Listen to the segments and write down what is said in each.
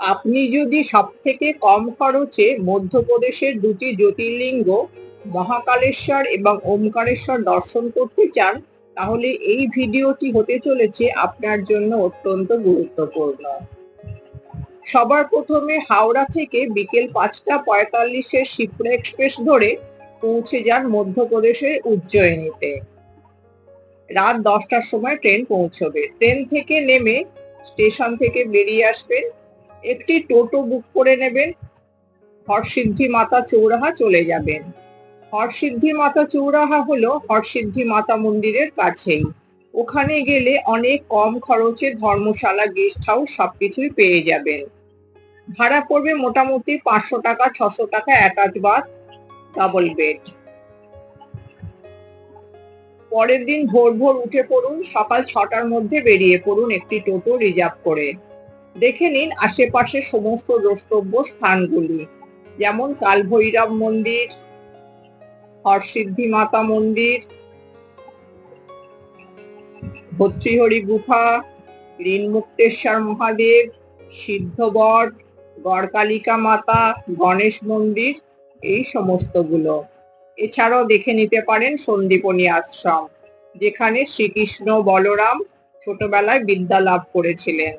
আপনি যদি সবথেকে কম খরচে মধ্যপ্রদেশের দুটি জ্যোতির্লিঙ্গ মহাকালেশ্বর এবং ওমকারেশ্বর দর্শন করতে চান, তাহলে এই ভিডিওটি হতে চলেছে আপনার জন্য অত্যন্ত গুরুত্বপূর্ণ। সবার প্রথমে হাওড়া থেকে বিকেল 5:45 শিপ্রা এক্সপ্রেস ধরে পৌঁছে যান মধ্যপ্রদেশের উজ্জয়িনীতে। রাত 10টার সময় ট্রেন পৌঁছবে। ট্রেন থেকে নেমে স্টেশন থেকে বেরিয়ে আসবেন, একটি টোটো বুক করে নেবেন, হরসিদ্ধি মাতা চৌরাহা চলে যাবেন। হরসিদ্ধি মাতা চৌরাহা হলো হরসিদ্ধি মাতা মন্দিরের কাছেই। ওখানে গেলে অনেক কম খরচে ধর্মশালা, গেস্ট হাউস সবকিছুই পেয়ে যাবেন। ভাড়া পড়বে মোটামুটি 500 টাকা, 600 টাকা অ্যাটাচ বাথ, ডাবল বেড। পরের দিন ভোর ভোর উঠে পড়ুন, সকাল 6টার মধ্যে বেরিয়ে পড়ুন একটি টোটো রিজার্ভ করে। দেখে নিন আশেপাশে সমস্ত দ্রষ্টব্য স্থানগুলি, যেমন কালভৈরব মন্দির, হরসিদ্ধি মাতা মন্দির, ভর্তৃহরি গুফা, ঋণমুক্তেশ্বর মহাদেব, সিদ্ধবট, গড়কালিকা মাতা, গণেশ মন্দির, এই সমস্তগুলো। এছাড়াও দেখে নিতে পারেন সন্দীপনী আশ্রম, যেখানে শ্রীকৃষ্ণ বলরাম ছোটবেলায় বিদ্যা লাভ করেছিলেন।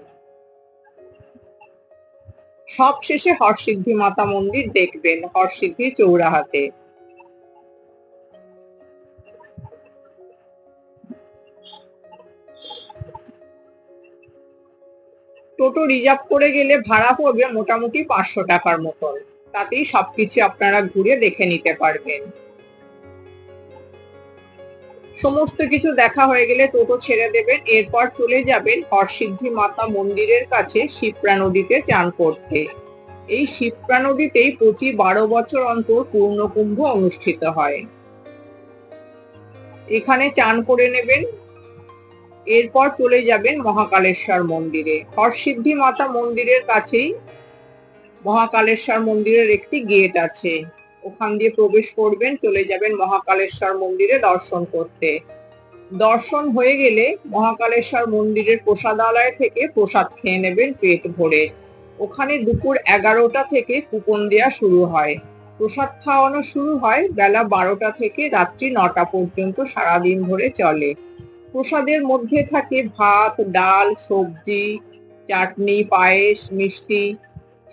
সবশেষে হরসিদ্ধি মাতা মন্দির দেখবেন হরসিদ্ধি চৌরাহাতে। টোটো রিজার্ভ করে গেলে ভাড়া পড়বে মোটামুটি 500 টাকার মতন। তাতেই সবকিছু আপনারা ঘুরে দেখে নিতে পারবেন। সমস্ত কিছু দেখা হয়ে গেলে টোটো ছেড়ে দেবেন, এরপর চলে যাবেন হরসিদ্ধি মাতা মন্দিরের কাছে শিপ্রা নদীতে চান করতে। এই শিপ্রা নদীতেই প্রতি 12 বছর অন্তর পূর্ণকুম্ভ অনুষ্ঠিত হয়। এখানে চান করে নেবেন, এরপর চলে যাবেন মহাকালেশ্বর মন্দিরে। হরসিদ্ধি মাতা মন্দিরের কাছেই মহাকালেশ্বর মন্দিরের একটি গেট আছে, ওখান দিয়ে প্রবেশ করবেন, চলে যাবেন মহাকালেশ্বর মন্দিরে দর্শন করতে। দর্শন হয়ে গেলে মহাকালেশ্বর মন্দিরের প্রসাদালয় থেকে প্রসাদ খেয়ে নেবেন পেট ভরে। ওখানে দুপুর 11টা থেকে কুপন দেওয়া শুরু হয়। প্রসাদ খাওয়ানো শুরু হয় বেলা 12টা থেকে রাত্রি 9টা পর্যন্ত, সারাদিন ধরে চলে। প্রসাদের মধ্যে থাকে ভাত, ডাল, সবজি, চাটনি, পায়েস, মিষ্টি,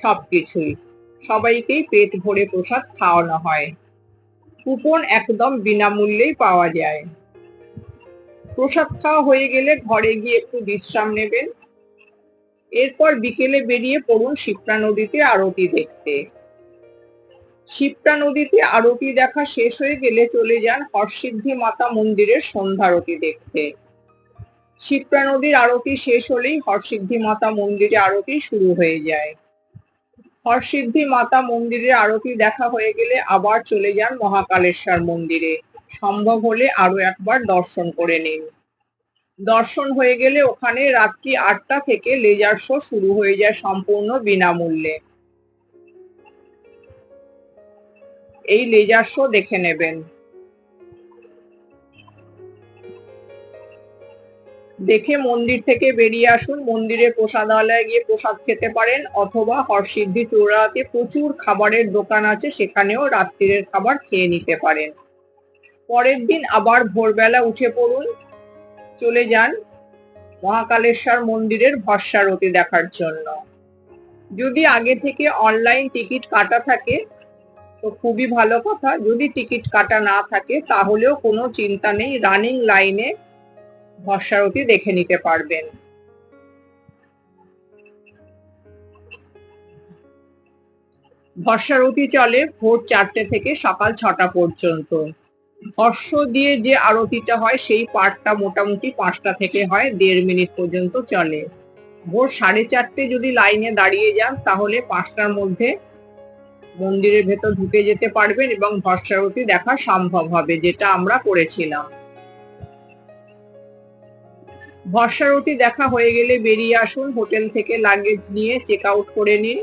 সবকিছুই। সবাইকেই পেট ভরে প্রসাদ খাওয়ানো হয়। কুপন একদম বিনামূল্যেই পাওয়া যায়। প্রসাদ খাওয়া হয়ে গেলে ঘরে গিয়ে একটু বিশ্রাম নেবেন, এরপর বিকেলে বেরিয়ে পড়ুন শিপ্রা নদীতে আরতি দেখতে। শিপ্রা নদীতে আরতি দেখা শেষ হয়ে গেলে চলে যান হরসিদ্ধি মাতা মন্দিরের সন্ধ্যারতি দেখতে। শিপ্রা নদীর আরতি শেষ হলেই হরসিদ্ধি মাতা মন্দিরে আরতি শুরু হয়ে যায়। হরসিদ্ধি মাতা মন্দিরের আরতি দেখা হয়ে গেলে আবার চলে যান মহাকালেশ্বর মন্দিরে, সম্ভব হলে আরো একবার দর্শন করে নিন। দর্শন হয়ে গেলে ওখানে রাত্রি 8টা থেকে লেজার শো শুরু হয়ে যায় সম্পূর্ণ বিনামূল্যে। এই লেজার শো দেখে নেবেন। দেখে মন্দির থেকে বেরিয়ে আসুন, মন্দিরে প্রসাদালয়ে গিয়ে প্রসাদ খেতে পারেন, অথবা হরসিদ্ধি চৌরাহাতে প্রচুর খাবারের দোকান আছে, সেখানেও রাত্রিরের খাবার খেয়ে নিতে পারেন। পরের দিন আবার ভোরবেলা উঠে পড়ুন, চলে যান মহাকালেশ্বর মন্দিরের ভস্মারতি দেখার জন্য। যদি আগে থেকে অনলাইন টিকিট কাটা থাকে তো খুবই ভালো কথা, যদি টিকিট কাটা না থাকে তাহলেও কোনো চিন্তা নেই, রানিং লাইনে ভস্মারতি দেখে নিতে পারবেন। ভস্মারতি চলে ভোর 4টে থেকে সকাল 6টা পর্যন্ত। ভস্ম দিয়ে যে আরতিটা হয় সেই পার্টটা মোটামুটি 5টা থেকে হয়, 1.5 মিনিট পর্যন্ত চলে। ভোর 4:30 যদি লাইনে দাঁড়িয়ে যান তাহলে 5টার মধ্যে মন্দিরের ভেতর ঢুকে যেতে পারবেন এবং ভস্মারতি দেখা সম্ভব হবে, যেটা আমরা করেছিলাম। ভস্মারতি দেখা হয়ে গেলে বেরিয়ে আসুন, হোটেল থেকে লাগেজ নিয়ে চেক আউট করে নিন।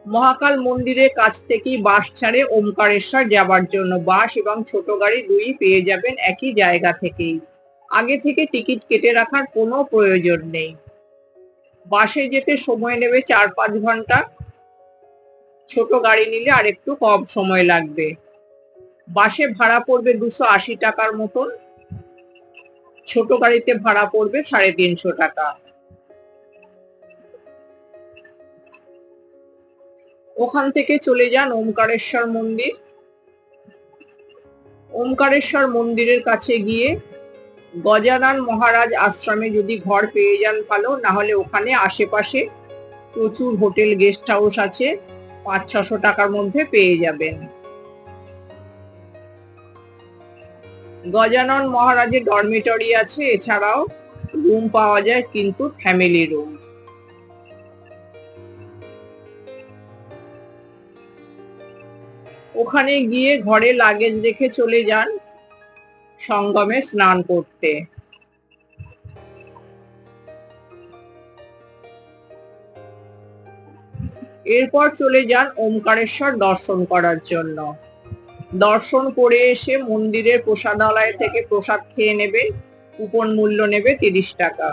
মহাকাল মন্দিরের কাছ থেকেই বাস ছাড়ে ওমকারেশ্বর যাবার জন্য। বাস এবং ছোট গাড়ি দুই পেয়ে যাবেন একই জায়গা থেকেই। আগে থেকে টিকিট কেটে রাখার কোনো প্রয়োজন নেই। বাসে যেতে সময় নেবে 4-5 ঘন্টা, ছোট গাড়ি নিলে আর একটু কম সময় লাগবে। বাসে ভাড়া পড়বে 280 টাকার মতন, ছোট গাড়িতে ভাড়া পড়বে 350 টাকা। ওখান থেকে চলে যান ওমকারেশ্বর মন্দির। ওমকারেশ্বর মন্দিরের কাছে গিয়ে গজানন মহারাজ আশ্রমে যদি ঘর পেয়ে যান ভালো, না হলে ওখানে আশেপাশে প্রচুর হোটেল গেস্ট হাউস আছে, 500-600 টাকার মধ্যে পেয়ে যাবেন। গজানন মহারাজের ডরমিটরি আছে, এছাড়াও রুম পাওয়া যায়, কিন্তু ফ্যামিলি রুম। ওখানে গিয়ে ঘরে লাগেজ রেখে চলে যান সঙ্গমে স্নান করতে। এরপর চলে যান ওমকারেশ্বর দর্শন করার জন্য। দর্শন করে এসে মন্দিরের প্রসাদালয় থেকে প্রসাদ খেয়ে নেবেন, কুপন মূল্য নেবে 30 টাকা।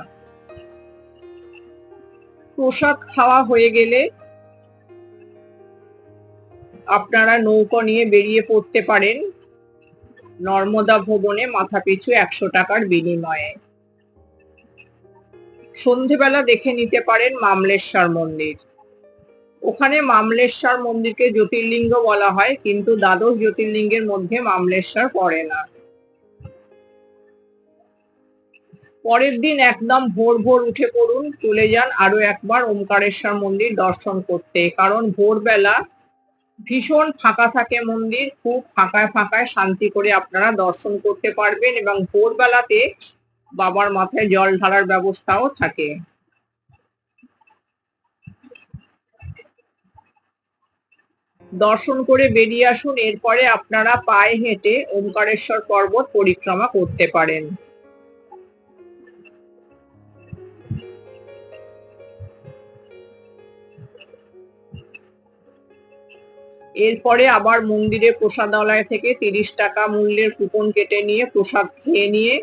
প্রসাদ খাওয়া হয়ে গেলে আপনারা নৌকা নিয়ে বেরিয়ে পড়তে পারেন নর্মদা ভবনে মাথাপিছু 100 টাকার বিনিময়ে। সন্ধেবেলা দেখে নিতে পারেন মামলেশ্বর মন্দির। ওখানে মামলেশ্বর মন্দিরকে জ্যোতির্লিঙ্গ বলা হয়, কিন্তু দ্বাদশ জ্যোতির্লিঙ্গের মধ্যে মামলেশ্বর পড়ে না। পরের দিন একদম ভোর ভোর উঠে পড়ুন, চলে যান আরো একবার ওমকারেশ্বর মন্দির দর্শন করতে, কারণ ভোরবেলা ভীষণ ফাঁকা থাকে মন্দির, খুব ফাঁকায় ফাঁকায় শান্তি করে আপনারা দর্শন করতে পারবেন, এবং ভোরবেলাতে বাবার মাথায় জল ঢালার ব্যবস্থাও থাকে। দর্শন করে বেরিয়ে আসুন, এরপরে আপনারা পায়ে হেঁটে ওমকারেশ্বর পর্বত পরিক্রমা করতে পারেন। এরপরে আবার মন্দিরে প্রসাদালয় থেকে 30 টাকা মূল্যের কুপন কেটে নিয়ে প্রসাদ খেয়ে নিয়ে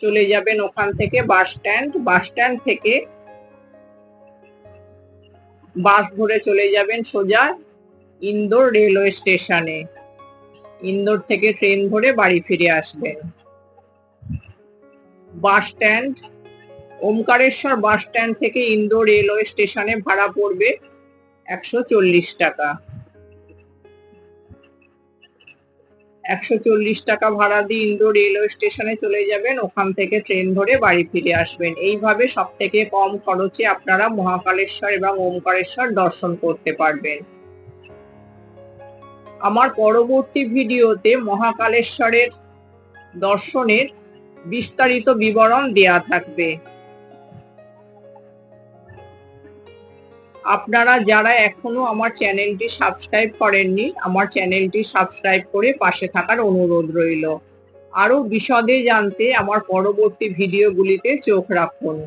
চলে যাবেন ওখান থেকে বাস স্ট্যান্ড। বাস স্ট্যান্ড থেকে বাস ধরে চলে যাবেন সোজা ইন্দোর রেলওয়ে স্টেশনে। ইন্দোর থেকে ট্রেন ধরে বাড়ি ফিরে আসবেন। Bus stand, Omkareshwar bus stand থেকে ইন্দোর রেলওয়ে স্টেশনে ভাড়া পড়বে 140 টাকা। 140 টাকা ভাড়া দিয়ে ইন্দোর রেলওয়ে স্টেশনে চলে যাবেন, ওখান থেকে ট্রেন ধরে বাড়ি ফিরে আসবেন। এইভাবে সব থেকে কম খরচে আপনারা মহাকালেশ্বর এবং ওমকারেশ্বর দর্শন করতে পারবেন। আমার পরবর্তী ভিডিওতে মহাকালেশ্বরের দর্শনের বিস্তারিত বিবরণ দেয়া থাকবে। আপনারা যারা এখনো আমার চ্যানেলটি সাবস্ক্রাইব করেননি, আমার চ্যানেলটি সাবস্ক্রাইব করে পাশে থাকার অনুরোধ রইল। আরো বিশদে জানতে আমার পরবর্তী ভিডিওগুলিতে চোখ রাখুন।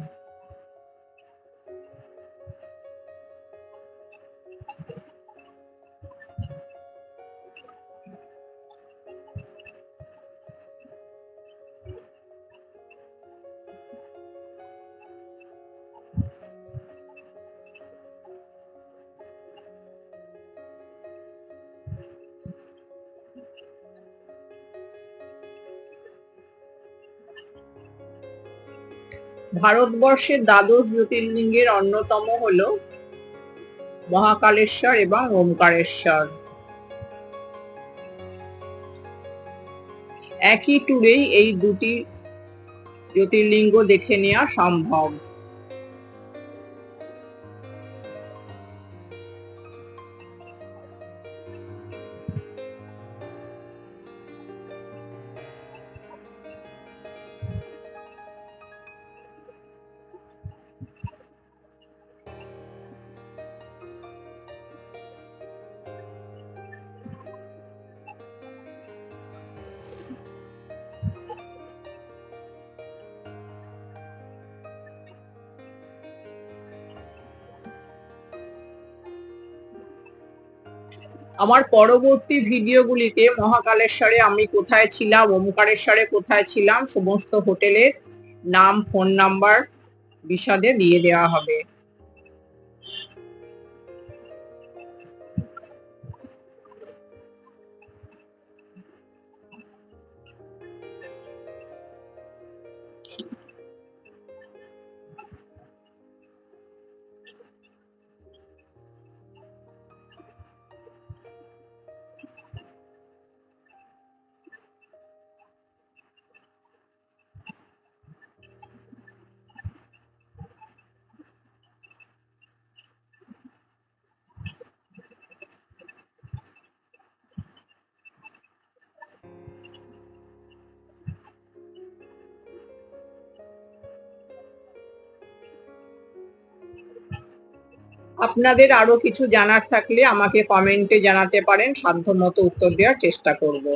ভারতবর্ষের দ্বাদশ জ্যোতির্লিঙ্গের অন্যতম হল মহাকালেশ্বর এবং ওমকারেশ্বর। একই ট্যুরেই এই দুটি জ্যোতির্লিঙ্গ দেখে নেওয়া সম্ভব। আমার পরবর্তী ভিডিওগুলিতে মহাকালেশ্বরে আমি কোথায় ছিলাম, ওমকারেশ্বরে কোথায় ছিলাম, সমস্ত হোটেলের নাম, ফোন নাম্বার বিশদে দিয়ে দেওয়া হবে। আপনাদের আরো কিছু জানার থাকলে আমাকে কমেন্টে জানাতে পারেন, সাধ্যমতো উত্তর দেওয়ার চেষ্টা করব।